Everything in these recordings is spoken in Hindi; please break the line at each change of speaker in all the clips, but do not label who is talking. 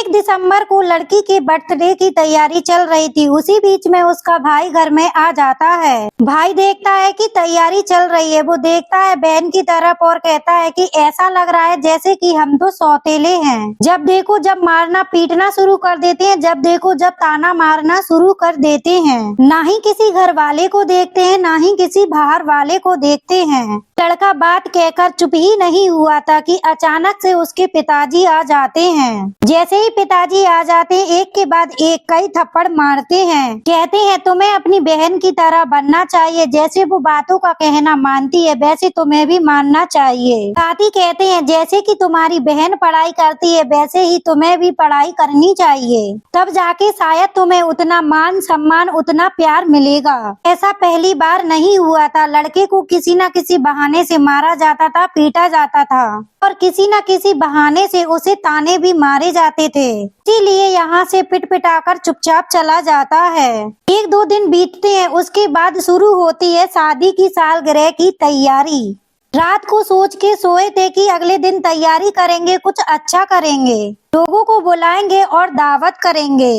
1 दिसंबर को लड़की के बर्थडे की तैयारी चल रही थी। उसी बीच में उसका भाई घर में आ जाता है। भाई देखता है कि तैयारी चल रही है। वो देखता है बहन की तरफ और कहता है कि ऐसा लग रहा है जैसे कि हम तो सौतेले हैं। जब देखो जब मारना पीटना शुरू कर देते हैं, जब देखो जब ताना मारना शुरू कर देते हैं। ना ही किसी घर वाले को देखते हैं, ना ही किसी बाहर वाले को देखते हैं। लड़का बात कहकर चुप ही नहीं हुआ था कि अचानक से उसके पिताजी आ जाते हैं। जैसे ही पिताजी आ जाते हैं, एक के बाद एक कई थप्पड़ मारते हैं। कहते हैं तुम्हें अपनी बहन की तरह बनना चाहिए। जैसे वो बातों का कहना मानती है वैसे तुम्हें भी मानना चाहिए। साथ ही कहते हैं जैसे कि तुम्हारी बहन पढ़ाई करती है वैसे ही तुम्हें भी पढ़ाई करनी चाहिए। तब जाके शायद तुम्हें उतना मान सम्मान उतना प्यार मिलेगा। ऐसा पहली बार नहीं हुआ था। लड़के को किसी न किसी बहाने से मारा जाता था, पीटा जाता था और किसी न किसी बहाने से उसे ताने भी मारे जाते थे। इसीलिए यहाँ से पिट पिटाकर चुपचाप चला जाता है। 1-2 दिन बीतते हैं। उसके बाद शुरू होती है शादी की सालगिरह की तैयारी। रात को सोच के सोए थे कि अगले दिन तैयारी करेंगे, कुछ अच्छा करेंगे, लोगों को बुलाएंगे और दावत करेंगे।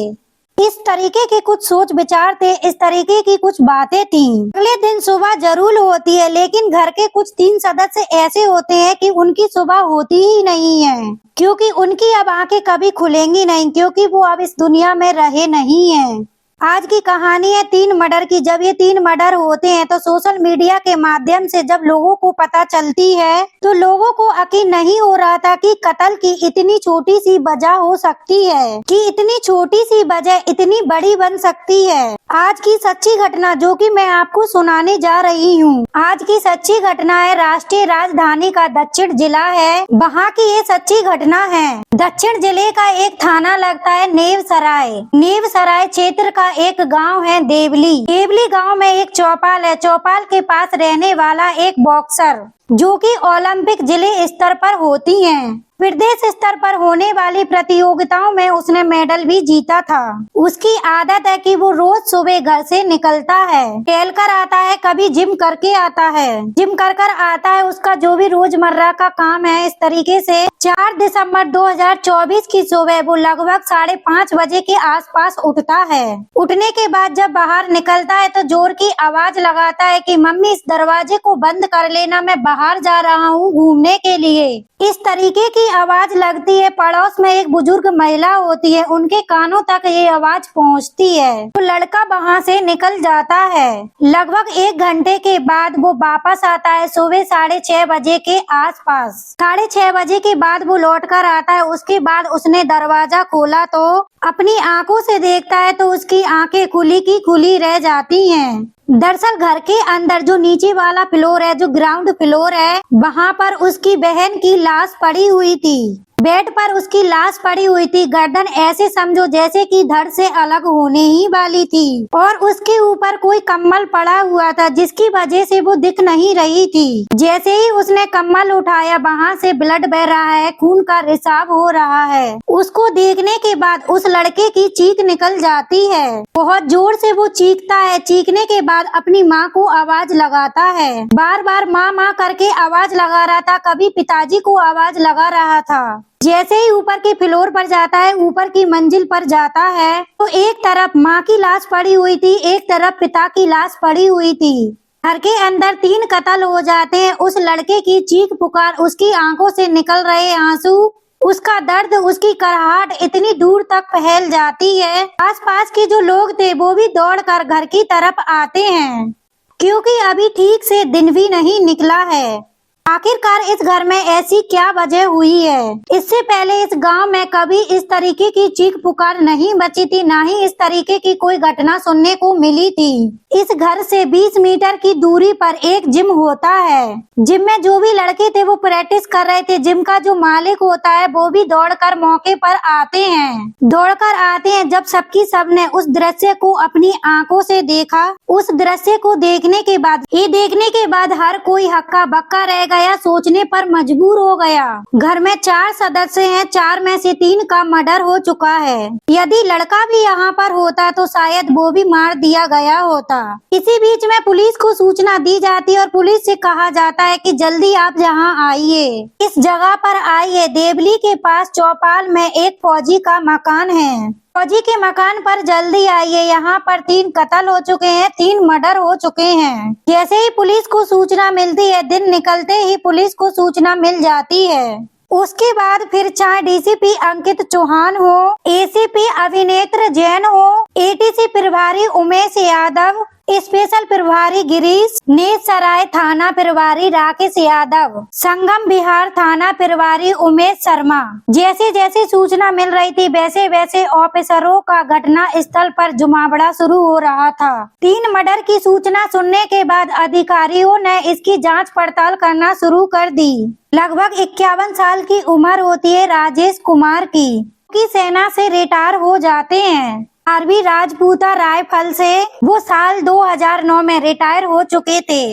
इस तरीके के कुछ सोच विचार थे, इस तरीके की कुछ बातें थीं। अगले दिन सुबह जरूर होती है, लेकिन घर के कुछ 3 सदस्य ऐसे होते हैं कि उनकी सुबह होती ही नहीं है, क्योंकि उनकी अब आंखें कभी खुलेंगी नहीं, क्योंकि वो अब इस दुनिया में रहे नहीं हैं। आज की कहानी है 3 मर्डर की। जब ये 3 मर्डर होते हैं तो सोशल मीडिया के माध्यम से जब लोगों को पता चलती है तो लोगों को यकीन नहीं हो रहा था कि कत्ल की इतनी छोटी सी वजह हो सकती है, कि इतनी छोटी सी वजह इतनी बड़ी बन सकती है। आज की सच्ची घटना जो कि मैं आपको सुनाने जा रही हूँ। आज की सच्ची घटना है राष्ट्रीय राजधानी का दक्षिण जिला है, वहाँ की ये सच्ची घटना है। दक्षिण जिले का एक थाना लगता है नेवसराय। नेवसराय क्षेत्र का एक गांव है देवली। देवली गांव में एक चौपाल है। चौपाल के पास रहने वाला एक बॉक्सर जो कि ओलंपिक जिले स्तर पर होती हैं। प्रदेश स्तर पर होने वाली प्रतियोगिताओं में उसने मेडल भी जीता था। उसकी आदत है कि वो रोज सुबह घर से निकलता है, टहल कर आता है, कभी जिम करके आता है। जिम कर आता है, उसका जो भी रोजमर्रा का काम है। इस तरीके से 4 दिसंबर 2024 की सुबह वो लगभग 5:30 बजे के आसपास उठता है। उठने के बाद जब बाहर निकलता है तो जोर की आवाज लगाता है कि मम्मी इस दरवाजे को बंद कर लेना, मैं बाहर जा रहा हूँ घूमने के लिए। इस तरीके की आवाज लगती है। पड़ोस में एक बुजुर्ग महिला होती है, उनके कानों तक ये आवाज पहुंचती है। तो लड़का वहां से निकल जाता है। लगभग 1 घंटे के बाद वो वापस आता है सुबह 6:30 बजे के आसपास। 6:30 बजे के बाद वो लौट कर आता है। उसके बाद उसने दरवाजा खोला तो अपनी आंखों से देखता है तो उसकी आंखें खुली की खुली रह जाती हैं। दरअसल घर के अंदर जो नीचे वाला फ्लोर है, जो ग्राउंड फ्लोर है, वहाँ पर उसकी बहन की लाश पड़ी हुई थी। बेड पर उसकी लाश पड़ी हुई थी। गर्दन ऐसे समझो जैसे कि धड़ से अलग होने ही वाली थी और उसके ऊपर कोई कम्बल पड़ा हुआ था, जिसकी वजह से वो दिख नहीं रही थी। जैसे ही उसने कम्बल उठाया वहाँ से ब्लड बह रहा है, खून का रिसाव हो रहा है। उसको देखने के बाद उस लड़के की चीख निकल जाती है। बहुत जोर से वो चीखता है। चीखने के बाद अपनी माँ को आवाज लगाता है। बार बार माँ माँ करके आवाज लगा रहा था, कभी पिताजी को आवाज लगा रहा था। जैसे ही ऊपर के फ्लोर पर जाता है, ऊपर की मंजिल पर जाता है तो एक तरफ माँ की लाश पड़ी हुई थी, एक तरफ पिता की लाश पड़ी हुई थी। घर के अंदर 3 कत्ल हो जाते हैं। उस लड़के की चीख पुकार, उसकी आंखों से निकल रहे आंसू, उसका दर्द, उसकी कराहट इतनी दूर तक फैल जाती है। आसपास के जो लोग थे वो भी दौड़कर घर की तरफ आते हैं, क्योंकि अभी ठीक से दिन भी नहीं निकला है। आखिरकार इस घर में ऐसी क्या वजह हुई है? इससे पहले इस गांव में कभी इस तरीके की चीख पुकार नहीं बची थी, ना ही इस तरीके की कोई घटना सुनने को मिली थी। इस घर से 20 मीटर की दूरी पर एक जिम होता है। जिम में जो भी लड़के थे वो प्रैक्टिस कर रहे थे। जिम का जो मालिक होता है वो भी दौड़कर मौके पर आते हैं। दौड़कर आते हैं। जब सबकी सबने उस दृश्य को अपनी आंखों से देखा, उस दृश्य को देखने के बाद हर कोई हक्का बक्का रह गया। गया, सोचने पर मजबूर हो गया। घर में 4 सदस्य हैं, 4 में से 3 का मर्डर हो चुका है। यदि लड़का भी यहाँ पर होता तो शायद वो भी मार दिया गया होता। इसी बीच में पुलिस को सूचना दी जाती है और पुलिस से कहा जाता है कि जल्दी आप यहाँ आइए, इस जगह पर आइए। देवली के पास चौपाल में एक फौजी का मकान है। फौजी के मकान पर जल्दी आइए, यहाँ पर 3 कत्ल हो चुके हैं, 3 मर्डर हो चुके हैं। जैसे ही पुलिस को सूचना मिलती है, दिन निकलते ही पुलिस को सूचना मिल जाती है। उसके बाद फिर चाहे डीसीपी अंकित चौहान हो, एसीपी अभिनेत्र जैन हो, एटीसी प्रभारी उमेश यादव, स्पेशल प्रभारी गिरीश, नेसराय थाना प्रभारी राकेश यादव, संगम बिहार थाना प्रभारी उमेश शर्मा, जैसे जैसे सूचना मिल रही थी वैसे वैसे ऑफिसरों का घटना स्थल पर जुमावड़ा शुरू हो रहा था। 3 मर्डर की सूचना सुनने के बाद अधिकारियों ने इसकी जांच पड़ताल करना शुरू कर दी। लगभग 51 साल की उम्र होती है राजेश कुमार की सेना से रिटायर हो जाते हैं। आर्मी राजपूता राइफल से वो साल 2009 में रिटायर हो चुके थे।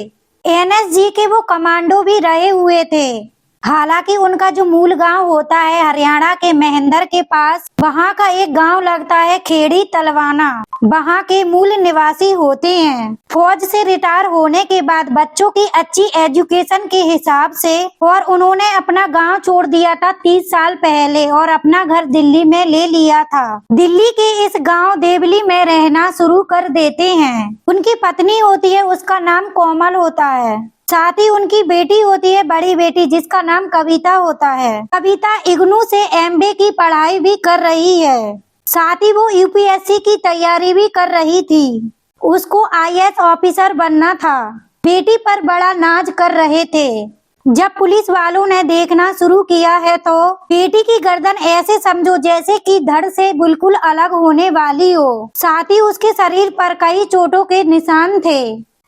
एनएसजी के वो कमांडो भी रहे हुए थे। हालांकि उनका जो मूल गांव होता है हरियाणा के महेंद्र के पास, वहां का एक गांव लगता है खेड़ी तलवाना, वहां के मूल निवासी होते हैं। फौज से रिटायर होने के बाद बच्चों की अच्छी एजुकेशन के हिसाब से और उन्होंने अपना गांव छोड़ दिया था 30 साल पहले और अपना घर दिल्ली में ले लिया था। दिल्ली के इस गांव देवली में रहना शुरू कर देते हैं। उनकी पत्नी होती है, उसका नाम कोमल होता है। साथ ही उनकी बेटी होती है, बड़ी बेटी, जिसका नाम कविता होता है। कविता इग्नू से एमबीए की पढ़ाई भी कर रही है। साथ ही वो यूपीएससी की तैयारी भी कर रही थी। उसको आईएएस ऑफिसर बनना था। बेटी पर बड़ा नाज कर रहे थे। जब पुलिस वालों ने देखना शुरू किया है तो बेटी की गर्दन ऐसे समझो जैसे कि धड़ से बिल्कुल अलग होने वाली हो। साथ ही उसके शरीर पर कई चोटों के निशान थे।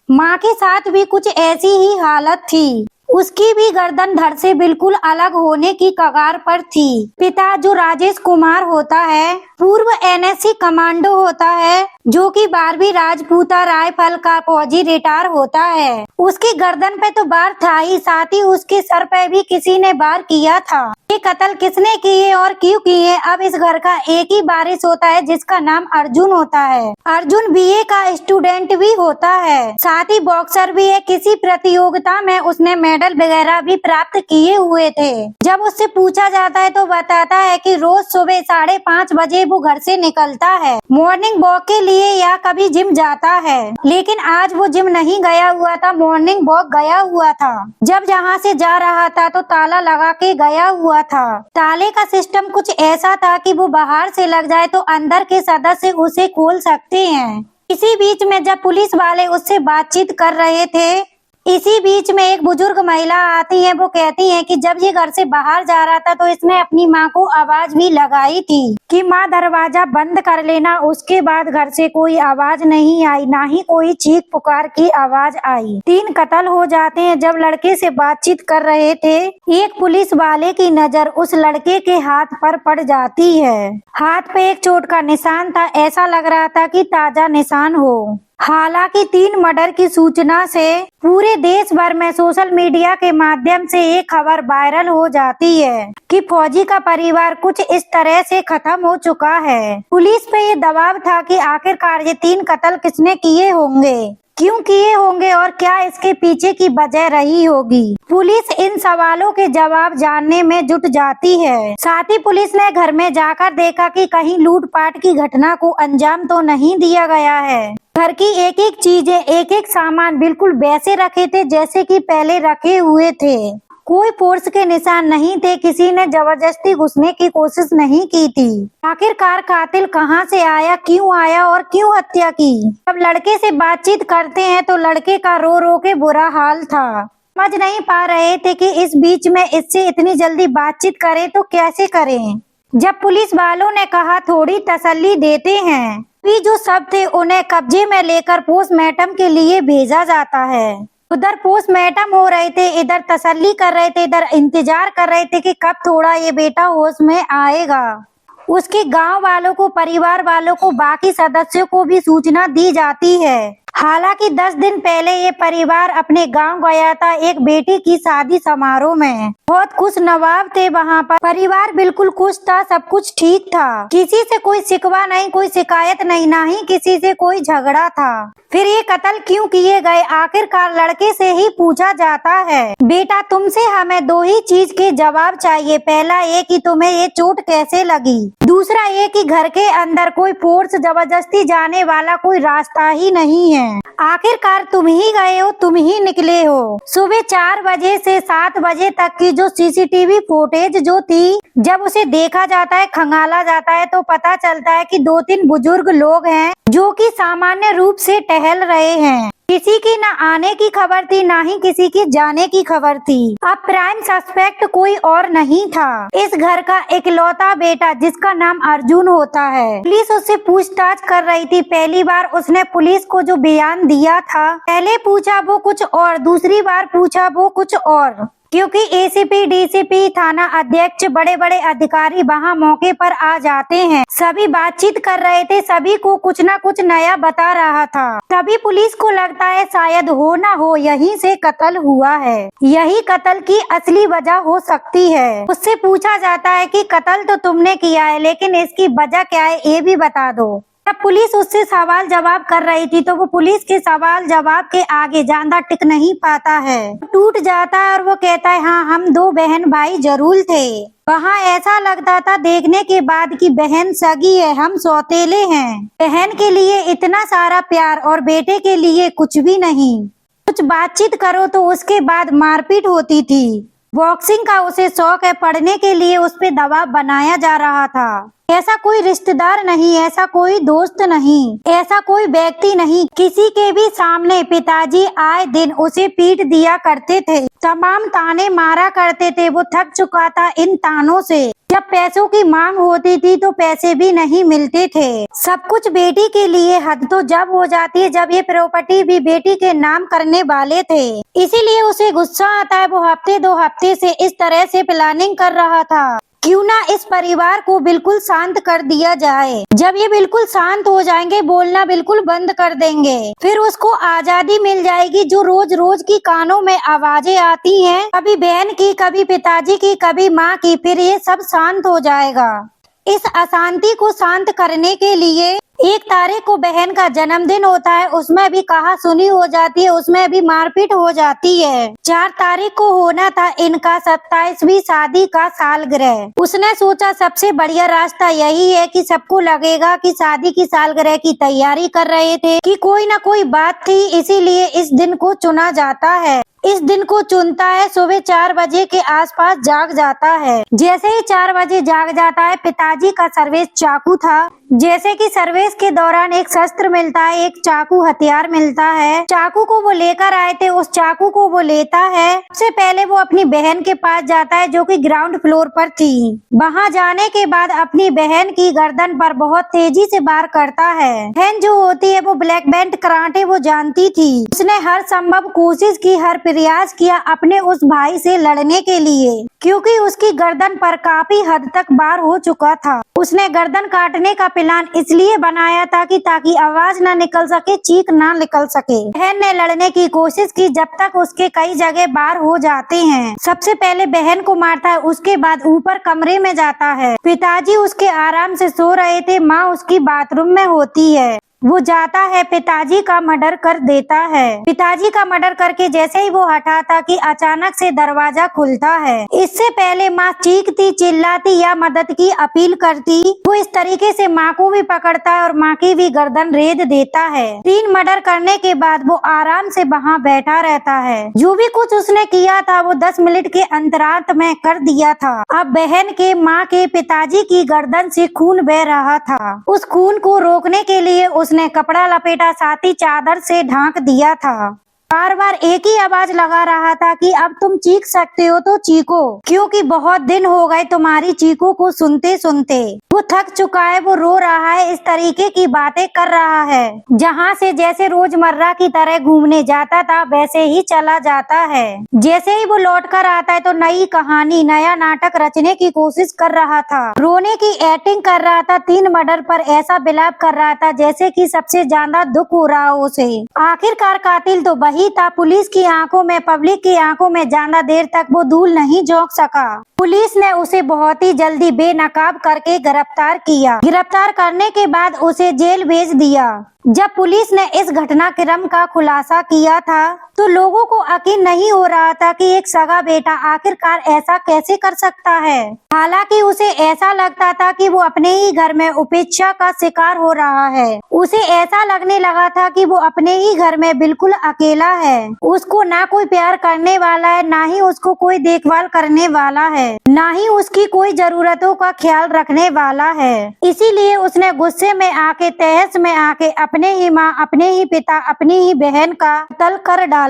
माँ के साथ भी कुछ ऐसी ही हालत थी। उसकी भी गर्दन धड़ से बिल्कुल अलग होने की कगार पर थी। पिता जो राजेश कुमार होता है, पूर्व एनएससी कमांडो होता है, जो कि 12वीं राजपूता राइफल का फौजी रिटायर होता है। उसकी गर्दन पे तो वार था ही, साथ ही उसके सर पे भी किसी ने वार किया था। ये कत्ल किसने किए और क्यों किए, अब इस घर का एक ही वारिस होता है जिसका नाम अर्जुन होता है। अर्जुन बीए का स्टूडेंट भी होता है, साथ ही बॉक्सर भी है। किसी प्रतियोगिता में उसने मेडल वगैरह भी प्राप्त किए हुए थे। जब उससे पूछा जाता है तो बताता है कि रोज सुबह 5:30 बजे वो घर से निकलता है मॉर्निंग वॉक के लिए या कभी जिम जाता है। लेकिन आज वो जिम नहीं गया हुआ था, मॉर्निंग वॉक गया हुआ था। जब जहाँ से जा रहा था तो ताला लगा के गया हुआ था। ताले का सिस्टम कुछ ऐसा था कि वो बाहर से लग जाए तो अंदर के सदस्य उसे खोल सकते हैं। इसी बीच में जब पुलिस वाले उससे बातचीत कर रहे थे, इसी बीच में एक बुजुर्ग महिला आती है। वो कहती है कि जब ये घर से बाहर जा रहा था तो इसने अपनी माँ को आवाज भी लगाई थी कि माँ दरवाजा बंद कर लेना। उसके बाद घर से कोई आवाज नहीं आई, ना ही कोई चीख पुकार की आवाज आई। 3 कत्ल हो जाते हैं। जब लड़के से बातचीत कर रहे थे, एक पुलिस वाले की नजर उस लड़के के हाथ पर पड़ जाती है। हाथ पे एक चोट का निशान था, ऐसा लग रहा था कि ताजा निशान हो। हालांकि 3 मर्डर की सूचना से पूरे देश भर में सोशल मीडिया के माध्यम से एक खबर वायरल हो जाती है कि फौजी का परिवार कुछ इस तरह से खत्म हो चुका है। पुलिस पे ये दबाव था कि आखिरकार ये 3 कत्ल किसने किए होंगे, क्यों किए होंगे और क्या इसके पीछे की वजह रही होगी। पुलिस इन सवालों के जवाब जानने में जुट जाती है। साथ ही पुलिस ने घर में जाकर देखा कि कहीं लूटपाट की घटना को अंजाम तो नहीं दिया गया है। घर की एक एक चीजें, एक एक सामान बिल्कुल वैसे रखे थे जैसे कि पहले रखे हुए थे। कोई फोर्स के निशान नहीं थे, किसी ने जबरदस्ती घुसने की कोशिश नहीं की थी। आखिरकार कातिल कहां से आया, क्यों आया और क्यों हत्या की। जब लड़के से बातचीत करते हैं तो लड़के का रो रो के बुरा हाल था। समझ नहीं पा रहे थे कि इस बीच में इससे इतनी जल्दी बातचीत करें तो कैसे करें। जब पुलिस वालों ने कहा थोड़ी तसल्ली देते हैं, भी जो सब थे उन्हें कब्जे में लेकर पोस्टमार्टम के लिए भेजा जाता है। उधर पोस्टमार्टम हो रहे थे, इधर तसल्ली कर रहे थे, इधर इंतजार कर रहे थे कि कब थोड़ा ये बेटा होश में आएगा। उसके गांव वालों को, परिवार वालों को, बाकी सदस्यों को भी सूचना दी जाती है। हालांकि 10 दिन पहले ये परिवार अपने गांव गया था एक बेटी की शादी समारोह में। बहुत खुश नवाब थे वहाँ पर। परिवार बिल्कुल खुश था, सब कुछ ठीक था। किसी से कोई शिकवा नहीं, कोई शिकायत नहीं, ना ही किसी से कोई झगड़ा था। फिर ये कत्ल क्यों किए गए? आखिरकार लड़के से ही पूछा जाता है, बेटा तुमसे हमें 2 ही चीज के जवाब चाहिए। पहला ये कि तुम्हें ये चोट कैसे लगी, दूसरा ये कि घर के अंदर कोई फोर्स जबरदस्ती जाने वाला कोई रास्ता ही नहीं है। आखिरकार तुम ही गए हो, तुम ही निकले हो। सुबह 4 बजे से 7 बजे तक की जो सीसीटीवी फुटेज जो थी, जब उसे देखा जाता है, खंगाला जाता है, तो पता चलता है कि 2-3 बुजुर्ग लोग हैं जो कि सामान्य रूप से टहल रहे हैं। किसी की ना आने की खबर थी, ना ही किसी की जाने की खबर थी। अब प्राइम सस्पेक्ट कोई और नहीं था, इस घर का इकलौता बेटा जिसका नाम अर्जुन होता है। पुलिस उससे पूछताछ कर रही थी। पहली बार उसने पुलिस को जो बयान दिया था, पहले पूछा वो कुछ और, दूसरी बार पूछा वो कुछ और। क्योंकि एसीपी, डीसीपी, थाना अध्यक्ष, बड़े बड़े अधिकारी वहाँ मौके पर आ जाते हैं। सभी बातचीत कर रहे थे, सभी को कुछ ना कुछ नया बता रहा था। तभी पुलिस को लगता है शायद हो ना हो यहीं से कत्ल हुआ है, यही कत्ल की असली वजह हो सकती है। उससे पूछा जाता है कि कत्ल तो तुमने किया है, लेकिन इसकी वजह क्या है ये भी बता दो। जब पुलिस उससे सवाल जवाब कर रही थी तो वो पुलिस के सवाल जवाब के आगे ज्यादा टिक नहीं पाता है, टूट जाता है और वो कहता है, हाँ हम 2 बहन भाई जरूर थे। वहाँ ऐसा लगता था देखने के बाद कि बहन सगी है, हम सौतेले हैं। बहन के लिए इतना सारा प्यार और बेटे के लिए कुछ भी नहीं। कुछ बातचीत करो तो उसके बाद मारपीट होती थी। बॉक्सिंग का उसे शौक है, पढ़ने के लिए उस पे दबाव बनाया जा रहा था। ऐसा कोई रिश्तेदार नहीं, ऐसा कोई दोस्त नहीं, ऐसा कोई व्यक्ति नहीं, किसी के भी सामने पिताजी आए दिन उसे पीट दिया करते थे, तमाम ताने मारा करते थे। वो थक चुका था इन तानों से। जब पैसों की मांग होती थी तो पैसे भी नहीं मिलते थे। सब कुछ बेटी के लिए। हद तो जब हो जाती है जब ये प्रॉपर्टी भी बेटी के नाम करने वाले थे, इसीलिए उसे गुस्सा आता है। वो हफ्ते 2 हफ्ते से इस तरह से प्लानिंग कर रहा था, क्यों ना इस परिवार को बिल्कुल शांत कर दिया जाए। जब ये बिल्कुल शांत हो जाएंगे, बोलना बिल्कुल बंद कर देंगे, फिर उसको आजादी मिल जाएगी। जो रोज रोज की कानों में आवाजें आती हैं, कभी बहन की, कभी पिताजी की, कभी माँ की, फिर ये सब शांत हो जाएगा। इस अशांति को शांत करने के लिए 1 तारीख को बहन का जन्मदिन होता है, उसमें भी कहा सुनी हो जाती है, उसमें भी मारपीट हो जाती है। 4 तारीख को होना था इनका 27वीं शादी का सालगिरह। उसने सोचा सबसे बढ़िया रास्ता यही है कि सबको लगेगा कि शादी की सालगिरह की तैयारी कर रहे थे, कि कोई ना कोई बात थी, इसीलिए इस दिन को चुना जाता है। इस दिन को चुनता है, सुबह 4 बजे के आसपास जाग जाता है। जैसे ही 4 बजे जाग जाता है, पिताजी का सर्विस चाकू था। जैसे कि सर्विस के दौरान एक शस्त्र मिलता है, एक चाकू हथियार मिलता है। चाकू को वो लेकर आए थे, उस चाकू को वो लेता है। सबसे पहले वो अपनी बहन के पास जाता है जो कि ग्राउंड फ्लोर पर थी। वहां जाने के बाद अपनी बहन की गर्दन पर बहुत तेजी से वार करता है। बहन जो होती है वो ब्लैक बेल्ट कराटे वो जानती थी। उसने हर संभव कोशिश की, हर प्रयास किया अपने उस भाई से लड़ने के लिए, क्योंकि उसकी गर्दन पर काफी हद तक वार हो चुका था। उसने गर्दन काटने का प्लान इसलिए बनाया था कि ताकि आवाज ना निकल सके, चीख ना निकल सके। बहन ने लड़ने की कोशिश की, जब तक उसके कई जगह वार हो जाते हैं। सबसे पहले बहन को मारता है, उसके बाद ऊपर कमरे में जाता है। पिताजी उसके आराम से सो रहे थे, माँ उसकी बाथरूम में होती है। वो जाता है, पिताजी का मर्डर कर देता है। पिताजी का मर्डर करके जैसे ही वो हटाता कि अचानक से दरवाजा खुलता है। इससे पहले माँ चीखती, चिल्लाती या मदद की अपील करती, वो इस तरीके से माँ को भी पकड़ता है और माँ की भी गर्दन रेत देता है। 3 मर्डर करने के बाद वो आराम से वहाँ बैठा रहता है। जो भी कुछ उसने किया था वो 10 मिनट के अंतराल में कर दिया था। अब बहन के, माँ के, पिताजी की गर्दन से खून बह रहा था। उस खून को रोकने के लिए उसने कपड़ा लपेटा, साथ ही चादर से ढांक दिया था। बार बार एक ही आवाज लगा रहा था कि अब तुम चीख सकते हो तो चीखो, क्योंकि बहुत दिन हो गए तुम्हारी चीखों को सुनते सुनते। वो थक चुका है, वो रो रहा है, इस तरीके की बातें कर रहा है। जहाँ से जैसे रोजमर्रा की तरह घूमने जाता था वैसे ही चला जाता है। जैसे ही वो लौट कर आता है तो नई कहानी, नया नाटक रचने की कोशिश कर रहा था। रोने की एक्टिंग कर रहा था, 3 मर्डर पर ऐसा विलाप कर रहा था जैसे कि सबसे ज्यादा दुख हो रहा हो उसे। आखिरकार कातिल तो वही था। पुलिस की आंखों में, पब्लिक की आंखों में ज्यादा देर तक वो धूल नहीं झोंक सका। पुलिस ने उसे बहुत ही जल्दी बेनकाब करके गिरफ्तार किया। गिरफ्तार करने के बाद उसे जेल भेज दिया। जब पुलिस ने इस घटनाक्रम का खुलासा किया था तो लोगों को यकीन नहीं हो रहा था कि एक सगा बेटा आखिरकार ऐसा कैसे कर सकता है। हालांकि उसे ऐसा लगता था कि वो अपने ही घर में उपेक्षा का शिकार हो रहा है। उसे ऐसा लगने लगा था कि वो अपने ही घर में बिल्कुल अकेला है। उसको ना कोई प्यार करने वाला है, ना ही उसको कोई देखभाल करने वाला है, ना ही उसकी कोई जरूरतों का ख्याल रखने वाला है। इसीलिए उसने गुस्से में आके, तहस में आके अपने ही माँ, अपने ही पिता, अपनी ही बहन का कत्ल कर डाला।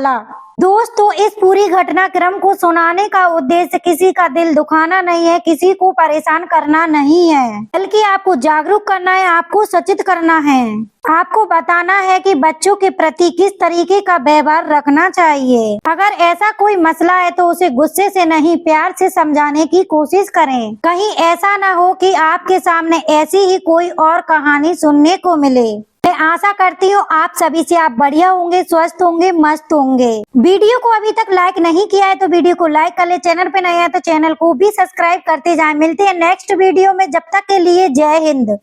दोस्तों, इस पूरी घटनाक्रम को सुनाने का उद्देश्य किसी का दिल दुखाना नहीं है, किसी को परेशान करना नहीं है, बल्कि आपको जागरूक करना है, आपको सचेत करना है, आपको बताना है कि बच्चों के प्रति किस तरीके का व्यवहार रखना चाहिए। अगर ऐसा कोई मसला है तो उसे गुस्से से नहीं, प्यार से समझाने की कोशिश करें। कहीं ऐसा ना हो कि आपके सामने ऐसी ही कोई और कहानी सुनने को मिले। मैं आशा करती हूँ आप सभी से आप बढ़िया होंगे, स्वस्थ होंगे, मस्त होंगे। वीडियो को अभी तक लाइक नहीं किया है तो वीडियो को लाइक कर ले। चैनल पे नए हैं तो चैनल को भी सब्सक्राइब करते जाएं। मिलते हैं नेक्स्ट वीडियो में, जब तक के लिए जय हिंद।